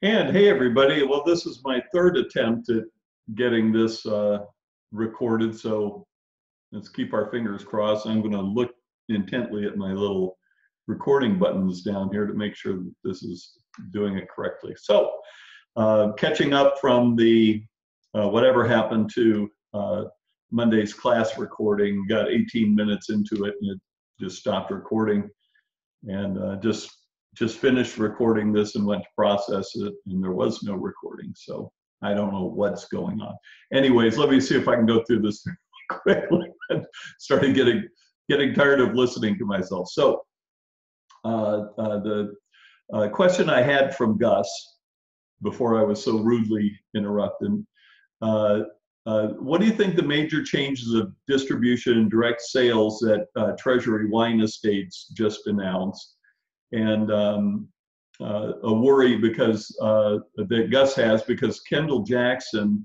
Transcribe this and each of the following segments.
And hey, everybody. Well, this is my third attempt at getting this recorded, so let's keep our fingers crossed. I'm going to look intently at my little recording buttons down here to make sure that this is doing it correctly. So, catching up from the whatever happened to Monday's class recording, got 18 minutes into it and it just stopped recording, and just finished recording this and went to process it, and there was no recording. So I don't know what's going on. Anyways, let me see if I can go through this quickly. Started getting tired of listening to myself. So the question I had from Gus before I was so rudely interrupted, what do you think the major changes of distribution and direct sales that Treasury Wine Estates just announced? And a worry because that Gus has, because KendallJackson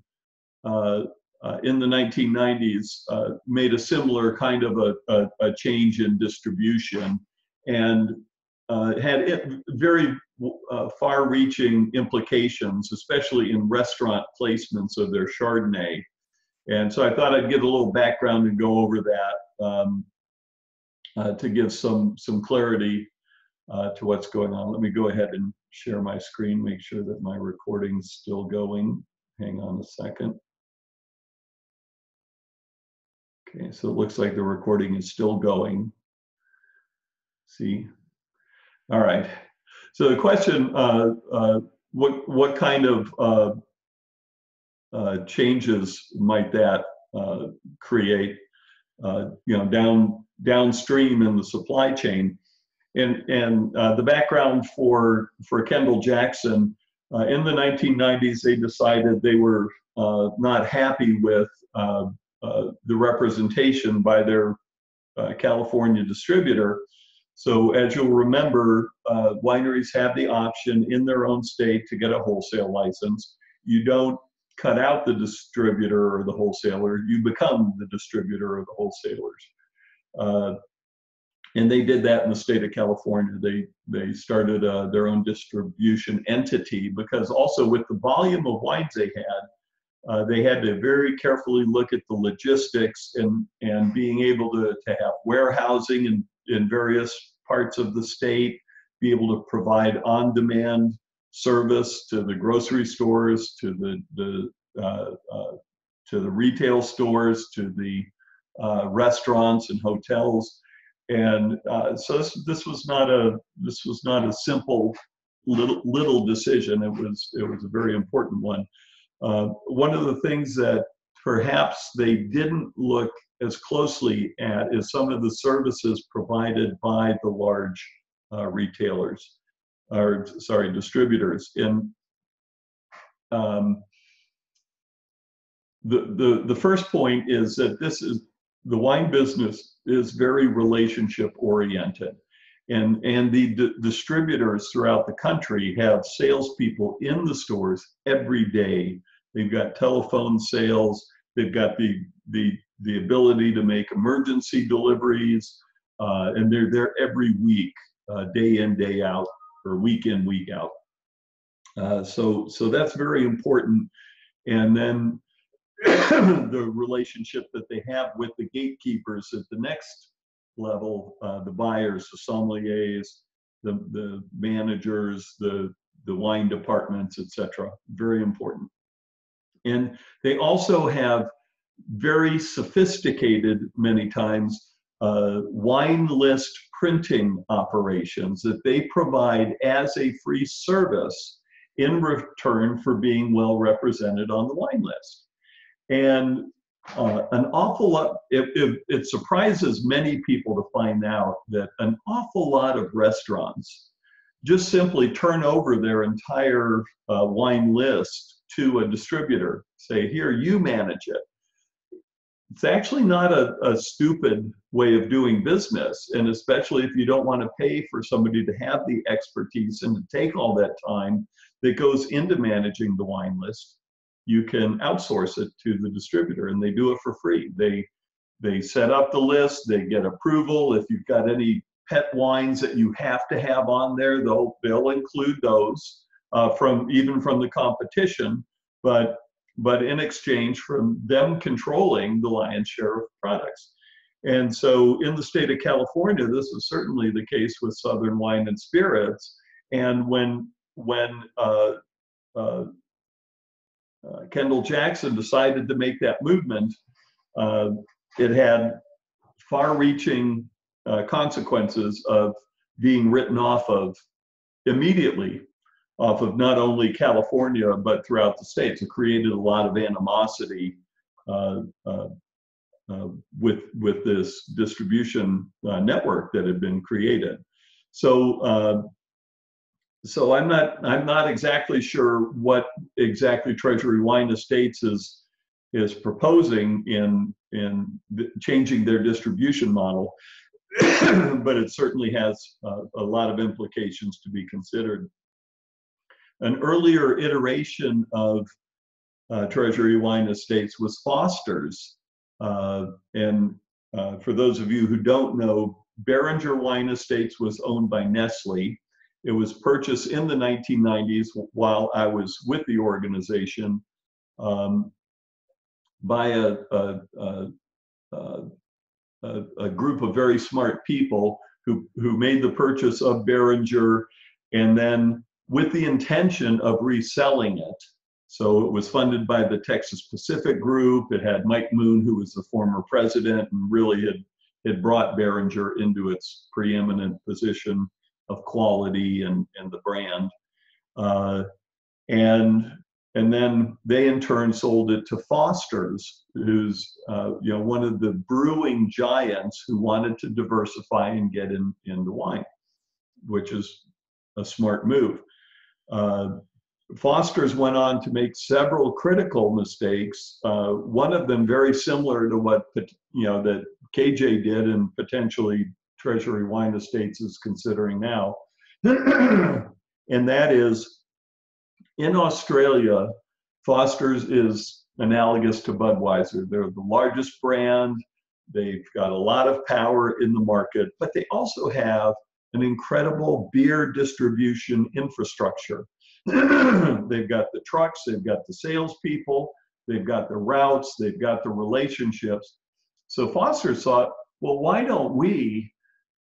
in the 1990s made a similar kind of a change in distribution, and had very far-reaching implications, especially in restaurant placements of their Chardonnay. And so I thought I'd give a little background and go over that to give some clarity to what's going on. Let me go ahead and share my screen, make sure that my recording's still going. Hang on a second. Okay, so it looks like the recording is still going. See? All right. So the question, what kind of changes might that create, downstream in the supply chain? And the background for KendallJackson, in the 1990s, they decided they were not happy with the representation by their California distributor. So as you'll remember, wineries have the option in their own state to get a wholesale license. You don't cut out the distributor or the wholesaler, you become the distributor or the wholesalers. And they did that in the state of California. They started their own distribution entity, because also with the volume of wines they had to very carefully look at the logistics and being able to have warehousing in various parts of the state, be able to provide on-demand service to the grocery stores, to the retail stores, to the restaurants and hotels. And so this was not a simple little decision. It was a very important one. One of the things that perhaps they didn't look as closely at is some of the services provided by the large distributors. And the first point is that the wine business is very relationship oriented, and the distributors throughout the country have salespeople in the stores every day. They've got telephone sales. They've got the ability to make emergency deliveries, and they're there every week, day in, day out, or week in, week out. So that's very important. And then the relationship that they have with the gatekeepers at the next level, the buyers, the sommeliers, the managers, the wine departments, etc. Very important. And they also have very sophisticated, many times, wine list printing operations that they provide as a free service in return for being well represented on the wine list. And an awful lot, it surprises many people to find out that an awful lot of restaurants just simply turn over their entire wine list to a distributor. Say, here, you manage it. It's actually not a stupid way of doing business, and especially if you don't want to pay for somebody to have the expertise and to take all that time that goes into managing the wine list. You can outsource it to the distributor, and they do it for free. They set up the list, they get approval. If you've got any pet wines that you have to have on there, they'll include those. even from the competition, but in exchange from them controlling the lion's share of products. And so in the state of California, this is certainly the case with Southern Wine and Spirits. And when KendallJackson decided to make that movement, it had far-reaching consequences of being written off of immediately, off of not only California, but throughout the states. It created a lot of animosity with this distribution network that had been created. So I'm not exactly sure what exactly Treasury Wine Estates is proposing in changing their distribution model, but it certainly has a lot of implications to be considered. An earlier iteration of Treasury Wine Estates was Foster's. And for those of you who don't know, Beringer Wine Estates was owned by Nestle. It was purchased in the 1990s while I was with the organization by a group of very smart people who made the purchase of Beringer, and then with the intention of reselling it. So it was funded by the Texas Pacific Group. It had Mike Moon, who was the former president, and really had brought Beringer into its preeminent position of quality and the brand. And then they in turn sold it to Foster's, who's one of the brewing giants who wanted to diversify and get into wine, which is a smart move. Foster's went on to make several critical mistakes. One of them very similar to what that KJ did, and potentially Treasury Wine Estates is considering now, and that is, in Australia, Foster's is analogous to Budweiser. They're the largest brand. They've got a lot of power in the market, but they also have an incredible beer distribution infrastructure. They've got the trucks, they've got the salespeople, they've got the routes, they've got the relationships. So Foster's thought, well, why don't we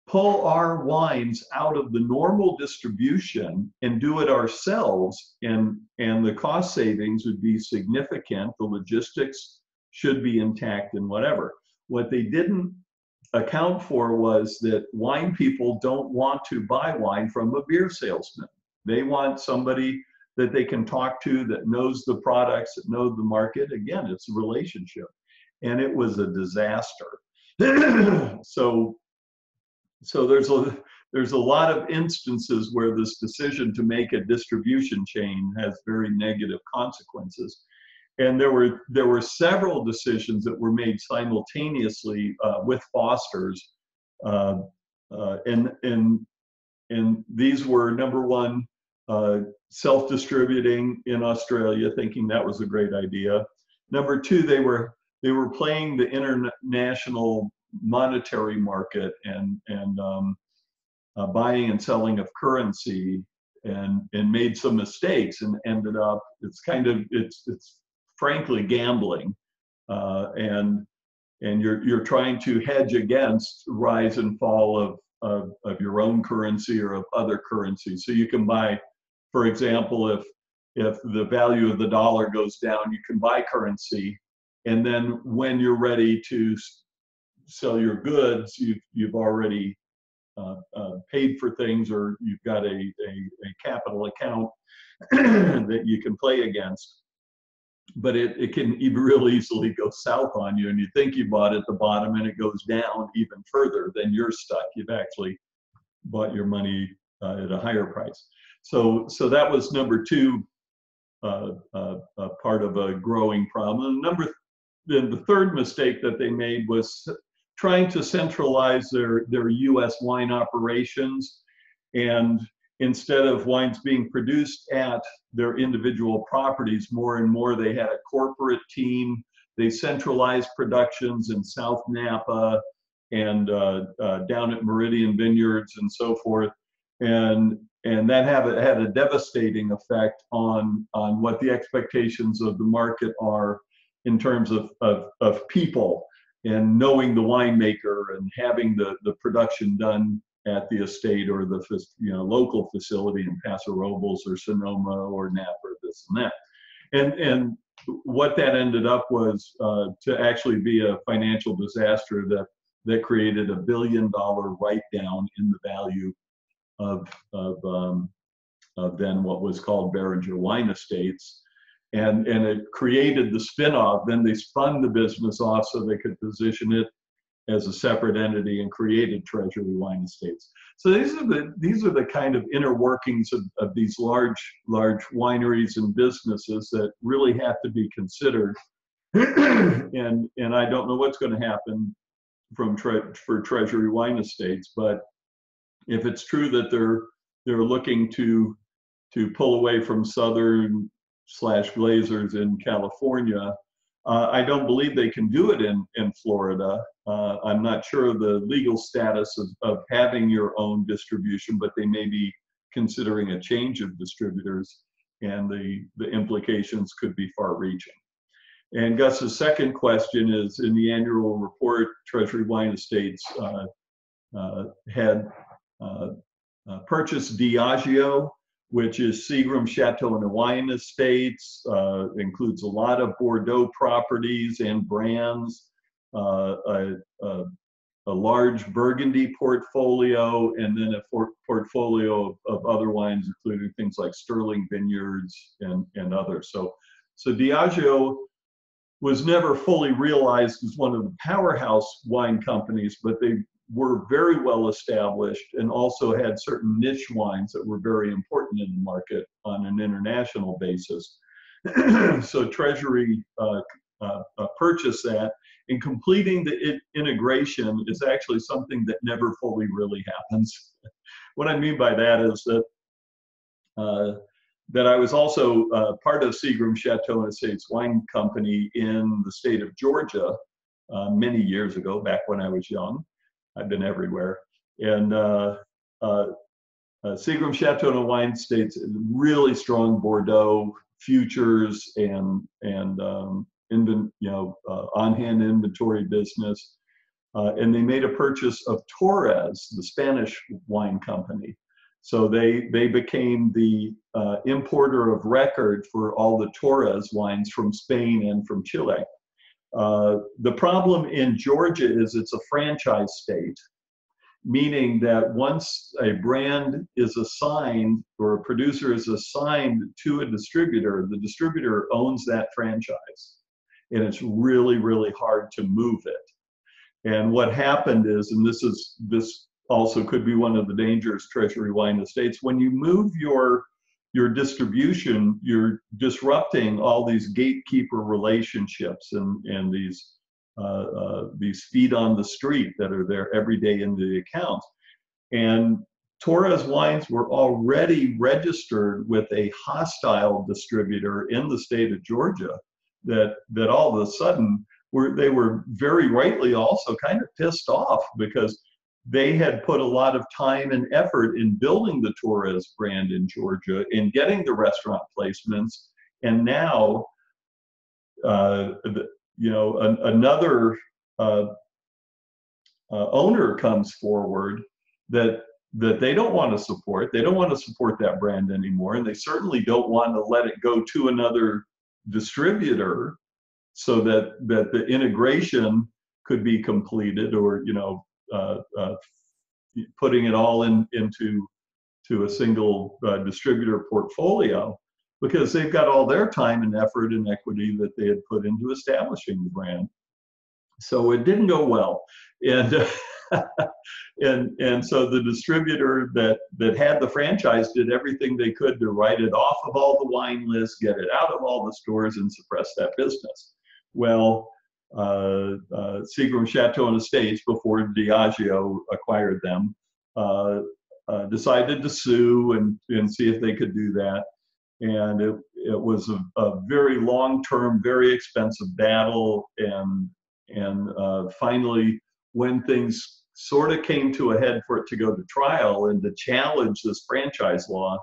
pull our wines out of the normal distribution and do it ourselves, and the cost savings would be significant. The logistics should be intact and whatever. What they didn't account for was that wine people don't want to buy wine from a beer salesman. They want somebody that they can talk to, that knows the products, that knows the market. Again, it's a relationship. And it was a disaster. So there's a lot of instances where this decision to make a distribution chain has very negative consequences. And there were several decisions that were made simultaneously with Foster's, and these were, number one, self-distributing in Australia, thinking that was a great idea. Number two, they were playing the international monetary market and buying and selling of currency, and made some mistakes and ended up, it's frankly gambling, and you're trying to hedge against rise and fall of your own currency or of other currencies. So you can buy, for example, if the value of the dollar goes down, you can buy currency, and then when you're ready to sell your goods, you've already paid for things, or you've got a capital account that you can play against. But it can real easily go south on you, and you think you bought at the bottom and it goes down even further, then you're stuck. You've actually bought your money at a higher price. So that was number two, part of a growing problem. And the third mistake that they made was trying to centralize their U.S. wine operations, and instead of wines being produced at their individual properties, more and more they had a corporate team. They centralized productions in South Napa and down at Meridian Vineyards and so forth. And that had a devastating effect on what the expectations of the market are in terms of people and knowing the winemaker and having the production done at the estate or the local facility in Paso Robles or Sonoma or Napa or this and that. And what that ended up was to actually be a financial disaster that created $1 billion write-down in the value of then what was called Beringer Wine Estates. And it created the spin-off. Then they spun the business off so they could position it as a separate entity and created Treasury Wine Estates. So these are the kind of inner workings of these large wineries and businesses that really have to be considered. and I don't know what's going to happen for Treasury Wine Estates, but if it's true that they're looking to pull away from Southern Glazers in California, I don't believe they can do it in Florida. I'm not sure of the legal status of having your own distribution, but they may be considering a change of distributors, and the implications could be far-reaching. And Gus's second question is, in the annual report, Treasury Wine Estates had purchased Diageo, which is Seagram Chateau and Wine Estates, includes a lot of Bordeaux properties and brands, a large Burgundy portfolio, and then a portfolio of other wines, including things like Sterling Vineyards and others. So Diageo was never fully realized as one of the powerhouse wine companies, but they were very well established and also had certain niche wines that were very important in the market on an international basis. So Treasury purchased that, and completing the integration is actually something that never fully really happens. What I mean by that is that I was also part of Seagram Chateau and Estates Wine Company in the state of Georgia many years ago, back when I was young. I've been everywhere. And Seagram Chateau and Wine Estates, really strong Bordeaux futures and on-hand inventory business. And they made a purchase of Torres, the Spanish wine company. So they became the importer of record for all the Torres wines from Spain and from Chile. The problem in Georgia is it's a franchise state, meaning that once a brand is assigned or a producer is assigned to a distributor, the distributor owns that franchise. And it's really, really hard to move it. And what happened is, and this also could be one of the dangers Treasury Wine Estates, when you move your distribution, you're disrupting all these gatekeeper relationships and these feet on the street that are there every day in the account. And Torres wines were already registered with a hostile distributor in the state of Georgia that all of a sudden they were very rightly also kind of pissed off, because they had put a lot of time and effort in building the Torres brand in Georgia, in getting the restaurant placements, and now another owner comes forward that they don't want to support. They don't want to support that brand anymore, and they certainly don't want to let it go to another distributor so that the integration could be completed, or putting it all into a single distributor portfolio, because they've got all their time and effort and equity that they had put into establishing the brand. So it didn't go well, and and so the distributor that had the franchise did everything they could to write it off of all the wine lists, get it out of all the stores, and suppress that business. Well, Seagram Chateau and Estates, before Diageo acquired them, decided to sue and see if they could do that. And it was a very long-term, very expensive battle. And finally, when things sort of came to a head for it to go to trial and to challenge this franchise law,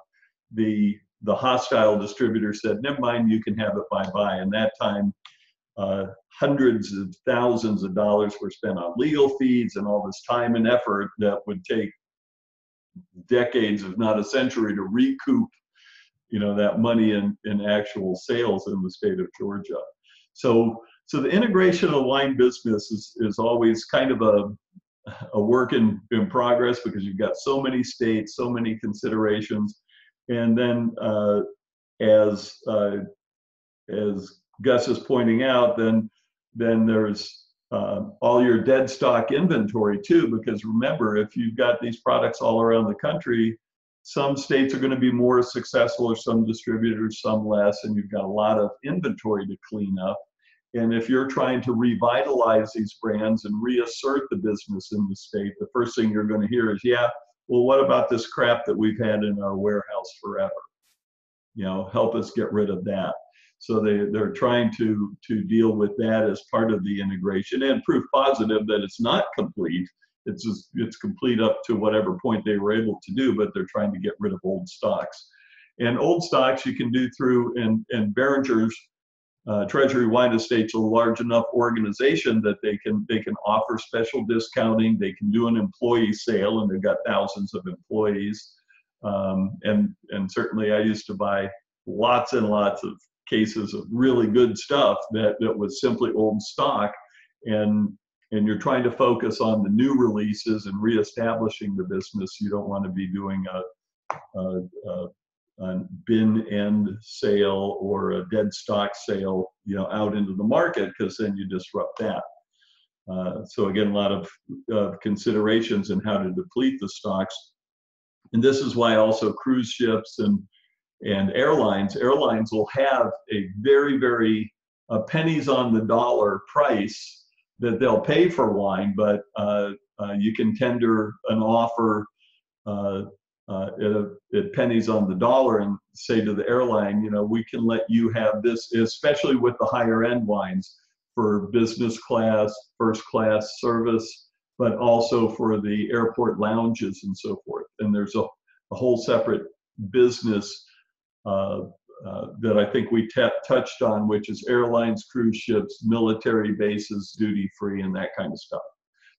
the hostile distributor said, never mind, you can have it, bye-bye. And that time, hundreds of thousands of dollars were spent on legal fees and all this time and effort that would take decades, if not a century, to recoup, that money in actual sales in the state of Georgia. So the integration of the wine business is always kind of a work in progress, because you've got so many states, so many considerations. And then as Gus is pointing out, then there's all your dead stock inventory too, because remember, if you've got these products all around the country, some states are going to be more successful, or some distributors, some less, and you've got a lot of inventory to clean up. And if you're trying to revitalize these brands and reassert the business in the state, the first thing you're going to hear is, yeah, well, what about this crap that we've had in our warehouse forever? Help us get rid of that. So they're trying to deal with that as part of the integration, and proof positive that it's not complete. It's complete up to whatever point they were able to do, but they're trying to get rid of old stocks. And old stocks you can do through, and Behringer's Treasury Wine Estate's a large enough organization that they can offer special discounting. They can do an employee sale, and they've got thousands of employees. And certainly I used to buy lots and lots of cases of really good stuff that was simply old stock, and you're trying to focus on the new releases and reestablishing the business. You don't want to be doing a bin end sale or a dead stock sale, out into the market, because then you disrupt that. So again, a lot of considerations in how to deplete the stocks. And this is why also cruise ships and airlines will have a very, very pennies on the dollar price that they'll pay for wine, but you can tender an offer at pennies on the dollar and say to the airline, we can let you have this, especially with the higher end wines, for business class, first class service, but also for the airport lounges and so forth. And there's a whole separate business that I think we touched on, which is airlines, cruise ships, military bases, duty free, and that kind of stuff.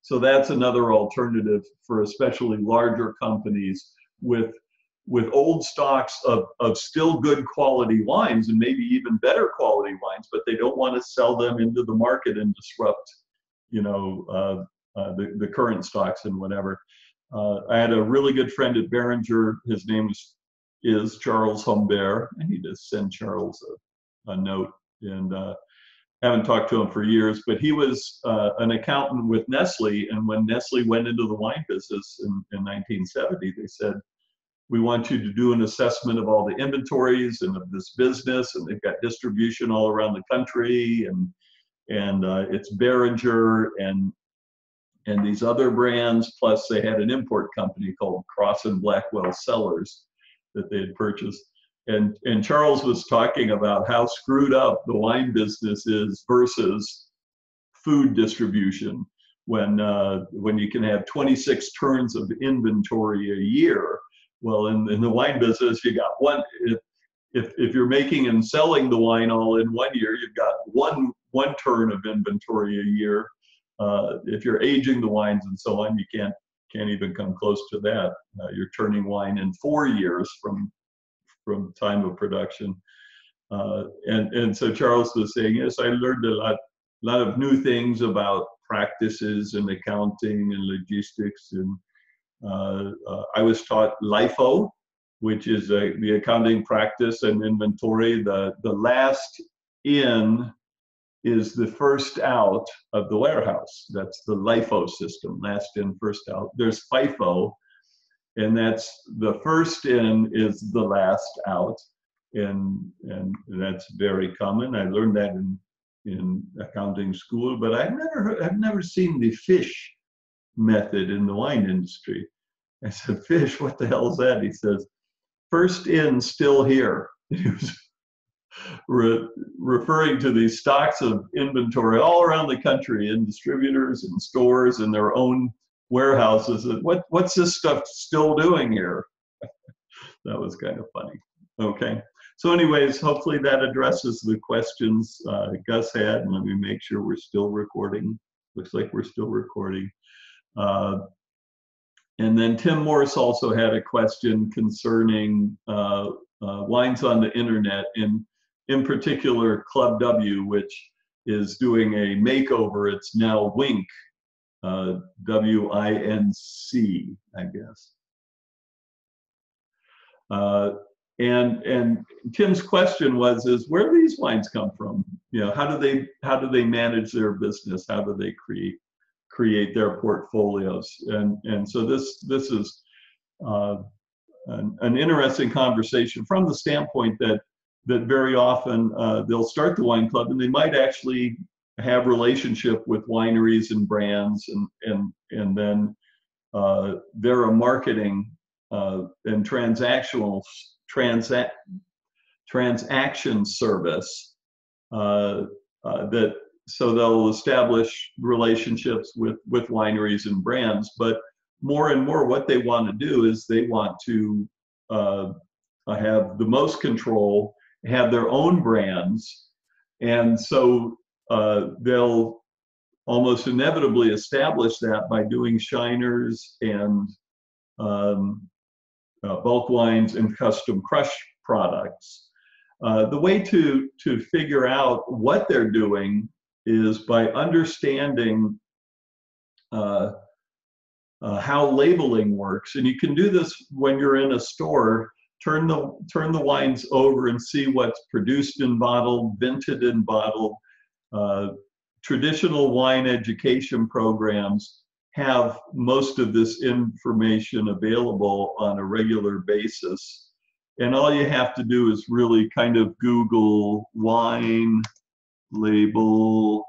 So that's another alternative for especially larger companies with old stocks of still good quality wines, and maybe even better quality wines, but they don't want to sell them into the market and disrupt, the current stocks and whatever. I had a really good friend at Behringer. His name is Charles Humbert. I need to send Charles a note, and haven't talked to him for years, but he was an accountant with Nestle. And when Nestle went into the wine business in 1970, they said, we want you to do an assessment of all the inventories and of this business. And they've got distribution all around the country, and it's Behringer and these other brands. Plus they had an import company called Cross and Blackwell Cellars that they had purchased. And Charles was talking about how screwed up the wine business is versus food distribution, when you can have 26 turns of inventory a year. Well, in the wine business, you got one. If you're making and selling the wine all in 1 year, you've got one turn of inventory a year. If you're aging the wines and so on, you can't even come close to that. You're turning wine in 4 years from time of production. And so Charles was saying, yes, I learned a lot of new things about practices and accounting and logistics. And I was taught LIFO, which is the accounting practice and inventory. The last in is the first out of the warehouse. That's the LIFO system, last in, first out. There's FIFO, and that's the first in is the last out, and that's very common. I learned that in accounting school, but I've never seen the fish method in the wine industry. I said, fish, what the hell is that? He says, first in, still here. He was referring to these stocks of inventory all around the country in distributors and stores and their own warehouses. And what's this stuff still doing here? That was kind of funny. Okay. So anyways, hopefully that addresses the questions Gus had. And let me make sure we're still recording. Looks like we're still recording. And then Tim Morris also had a question concerning wines on the internet, and in particular Club W, which is doing a makeover. It's now Wink, W-I-N-C, I guess. And Tim's question is where do these wines come from? You know, how do they manage their business? How do they create their portfolios? And so this is an interesting conversation from the standpoint that very often they'll start the wine club and they might actually have relationship with wineries and brands, and then they're a marketing and transaction service that, so they'll establish relationships with wineries and brands, but more and more what they want to do is they want to have the most control, have their own brands, and so they'll almost inevitably establish that by doing shiners and bulk wines and custom crush products. The way to figure out what they're doing is by understanding how labeling works. And you can do this when you're in a store. Turn the wines over and see what's produced and bottled, vinted and bottled. Traditional wine education programs have most of this information available on a regular basis. And all you have to do is really kind of Google wine label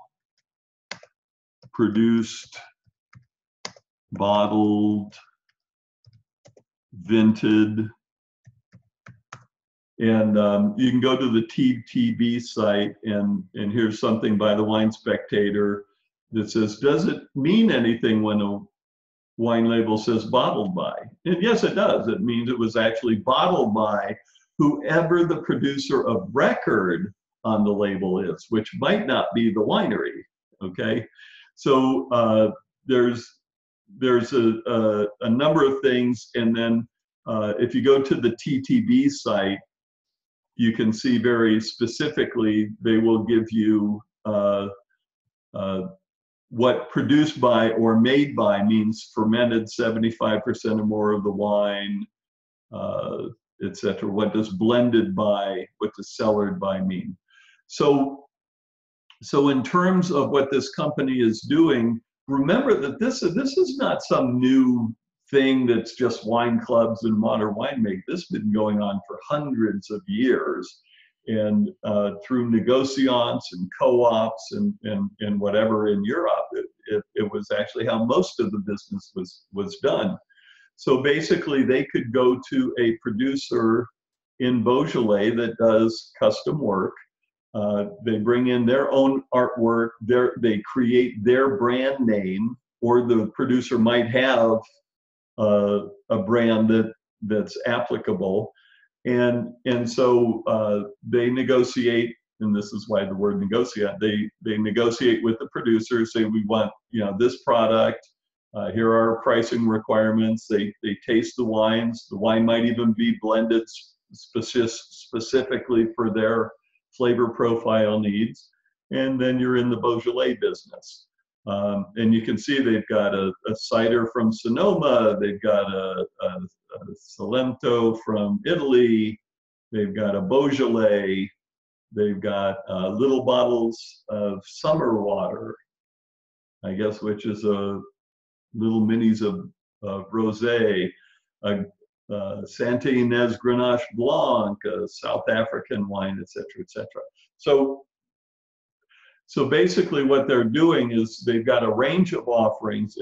produced, bottled, vinted. And you can go to the TTB site, and here's something by the Wine Spectator that says, does it mean anything when a wine label says bottled by? And yes, it does. It means it was actually bottled by whoever the producer of record on the label is, which might not be the winery, okay? So there's a number of things, and then if you go to the TTB site, you can see very specifically, they will give you what produced by or made by means: fermented 75% or more of the wine, etc. What does blended by, what does cellared by mean? So in terms of what this company is doing, remember that this is not some new thing that's just wine clubs and modern winemaking. This has been going on for hundreds of years, and through negociants and co-ops and whatever in Europe, it was actually how most of the business was done. So basically, they could go to a producer in Beaujolais that does custom work. They bring in their own artwork. They create their brand name, or the producer might have a brand that's applicable, and so they negotiate, and this is why the word negotiate. They negotiate with the producer, say, we want, you know, this product. Here are our pricing requirements. They taste the wines. The wine might even be blended specifically for their flavor profile needs, and then you're in the Beaujolais business. And you can see they've got a cider from Sonoma, they've got a Salento from Italy, they've got a Beaujolais, they've got little bottles of summer water, I guess, which is a little minis of rosé, Santa Ynez Grenache Blanc, a South African wine, etc., etc. So basically what they're doing is they've got a range of offerings,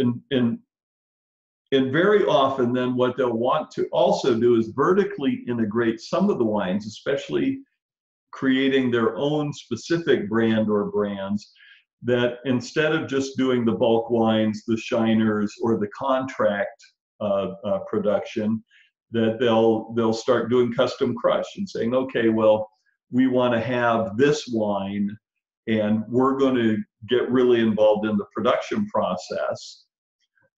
and very often then what they'll want to also do is vertically integrate some of the wines, especially creating their own specific brand or brands. that instead of just doing the bulk wines, the shiners, or the contract production, that they'll start doing custom crush and saying, okay, well, we want to have this wine, and we're going to get really involved in the production process.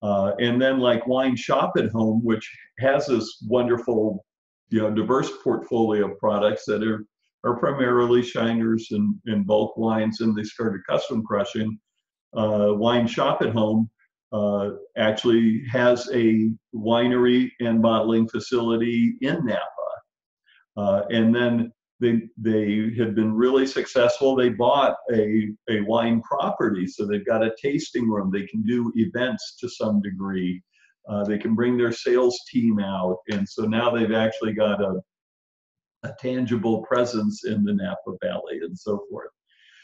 And then like Wine Shop at Home, which has this wonderful, diverse portfolio of products that are primarily shiners and bulk wines, and they started custom crushing. Wine Shop at Home actually has a winery and bottling facility in Napa. And then they had been really successful. They bought a wine property, so they've got a tasting room. They can do events to some degree. They can bring their sales team out. And so now they've actually got a tangible presence in the Napa Valley and so forth.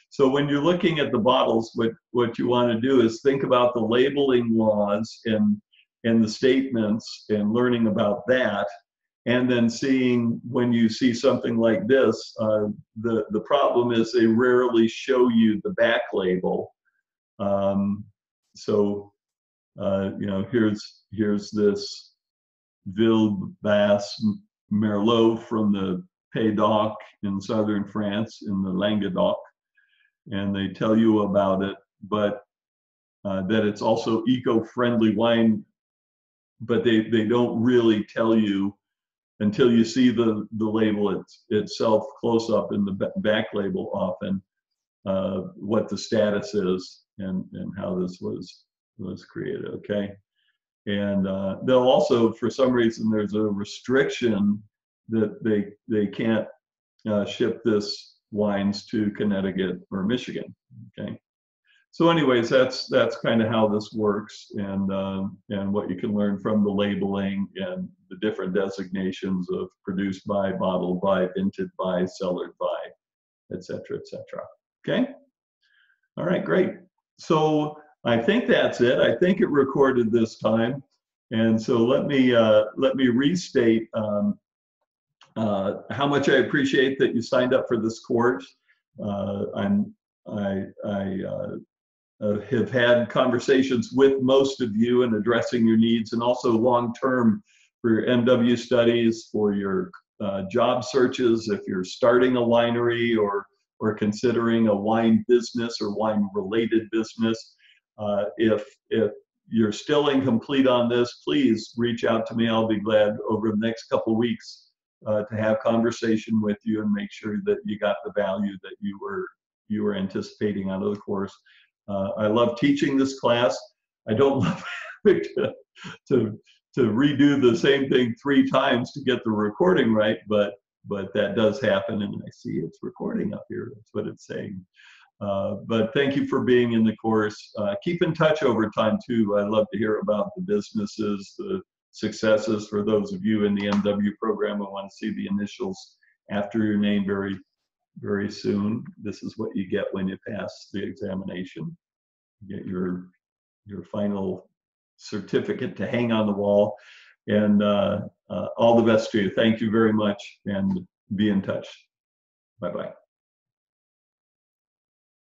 So when you're looking at the bottles, what you want to do is think about the labeling laws and the statements and learning about that. And then seeing, when you see something like this, the problem is they rarely show you the back label. Here's this Ville-Basse Merlot from the Pays d'Oc in southern France, in the Languedoc, and they tell you about it, but that it's also eco-friendly wine, but they don't really tell you until you see the label itself close up in the back label often, what the status is and how this was created, okay? And they'll also, for some reason, there's a restriction that they can't ship this wines to Connecticut or Michigan, okay? So anyways, that's kind of how this works, and what you can learn from the labeling and the different designations of produced by, bottled by, vinted by, cellared by, et cetera, et cetera. Okay? All right, great. So I think that's it. I think it recorded this time. And so let me restate how much I appreciate that you signed up for this course. I have had conversations with most of you in addressing your needs, and also long-term for your MW studies, for your job searches, if you're starting a winery or considering a wine business or wine-related business. If you're still incomplete on this, please reach out to me. I'll be glad over the next couple of weeks to have conversation with you and make sure that you got the value that you were anticipating out of the course. I love teaching this class. I don't love having to redo the same thing 3 times to get the recording right, but that does happen, and I see it's recording up here. That's what it's saying. But thank you for being in the course. Keep in touch over time too. I love to hear about the businesses, the successes. For those of you in the MW program, I want to see the initials after your name very, very soon. This is what you get when you pass the examination. You get your final certificate to hang on the wall. And all the best to you. Thank you very much, and be in touch. Bye-bye.